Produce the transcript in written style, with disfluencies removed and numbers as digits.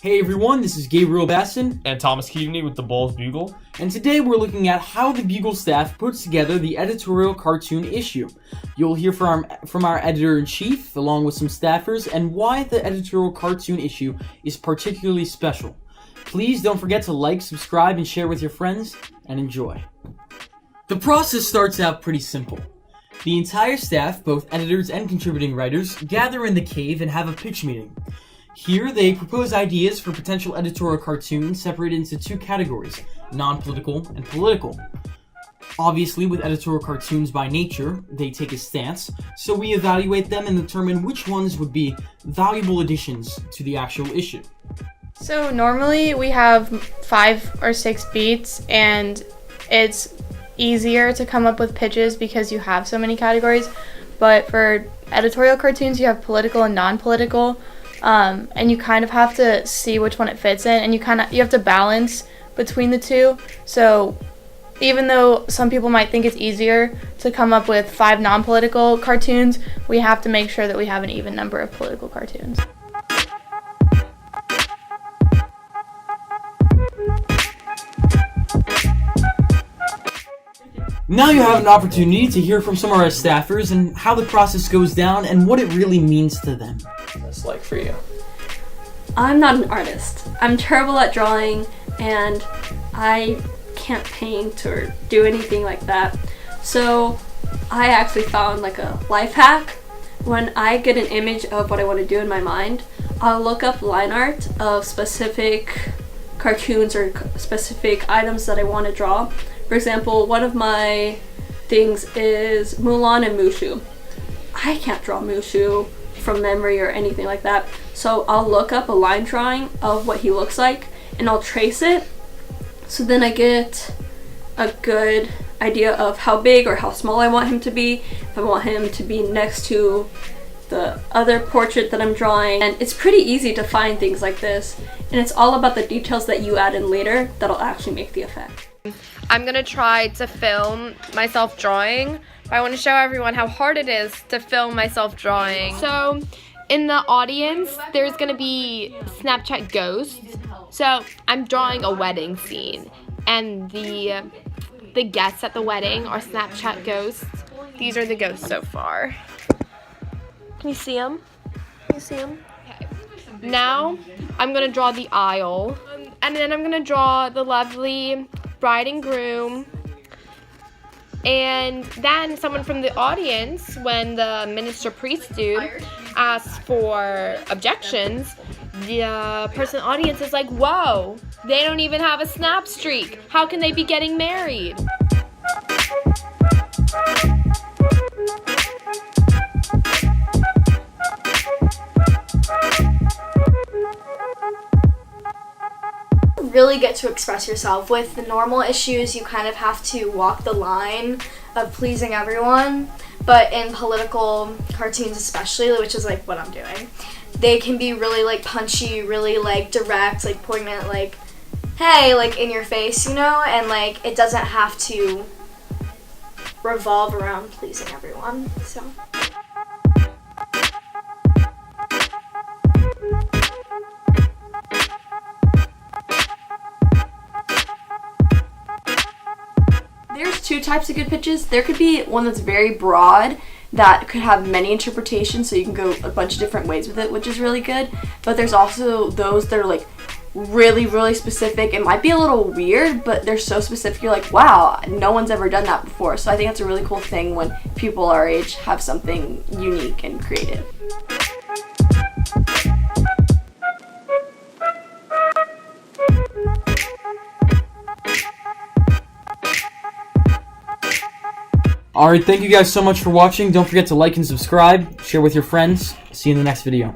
Hey everyone, this is Gabriel Basson and Thomas Keaveny with the Bolles Bugle. And today we're looking at how the Bugle staff puts together the editorial cartoon issue. You'll hear from our editor-in-chief, along with some staffers, and why the editorial cartoon issue is particularly special. Please don't forget to like, subscribe, and share with your friends, and enjoy. The process starts out pretty simple. The entire staff, both editors and contributing writers, gather in the cave and have a pitch meeting. Here, they propose ideas for potential editorial cartoons separated into two categories, non-political and political. Obviously, with editorial cartoons by nature, they take a stance, so we evaluate them and determine which ones would be valuable additions to the actual issue. So normally we have 5 or 6 beats, and it's easier to come up with pitches because you have so many categories, but for editorial cartoons you have political and non-political. And you kind of have to see which one it fits in, and you have to balance between the two. So even though some people might think it's easier to come up with 5 non-political cartoons, we have to make sure that we have an even number of political cartoons. Now you have an opportunity to hear from some of our staffers and how the process goes down and what it really means to them. That's like for you. I'm not an artist. I'm terrible at drawing, and I can't paint or do anything like that. So I actually found like a life hack. When I get an image of what I want to do in my mind, I'll look up line art of specific cartoons or specific items that I want to draw. For example, one of my things is Mulan and Mushu. I can't draw Mushu from memory or anything like that, so I'll look up a line drawing of what he looks like and I'll trace it, so then I get a good idea of how big or how small I want him to be, if I want him to be next to the other portrait that I'm drawing. And it's pretty easy to find things like this, and it's all about the details that you add in later that'll actually make the effect. I'm gonna try to film myself drawing, but I want to show everyone how hard it is to film myself drawing. So in the audience, there's gonna be Snapchat ghosts. So I'm drawing a wedding scene, and the guests at the wedding are Snapchat ghosts. These are the ghosts so far. Can you see them? Can you see them? Okay. Now I'm gonna draw the aisle, and then I'm gonna draw the lovely bride and groom, and then someone from the audience, when the minister priest dude asks for objections, the person in the audience is like, whoa, they don't even have a snap streak, how can they be getting married? Really get to express yourself. With the normal issues, you kind of have to walk the line of pleasing everyone, but in political cartoons especially, which is like what I'm doing, they can be really like punchy, really like direct, like poignant, like hey, like in your face, you know, and like it doesn't have to revolve around pleasing everyone. So there's 2 types of good pitches. There could be one that's very broad that could have many interpretations, so you can go a bunch of different ways with it, which is really good. But there's also those that are like really, really specific. It might be a little weird, but they're so specific, you're like, wow, no one's ever done that before. So I think that's a really cool thing when people our age have something unique and creative. Alright, thank you guys so much for watching. Don't forget to like and subscribe, share with your friends. See you in the next video.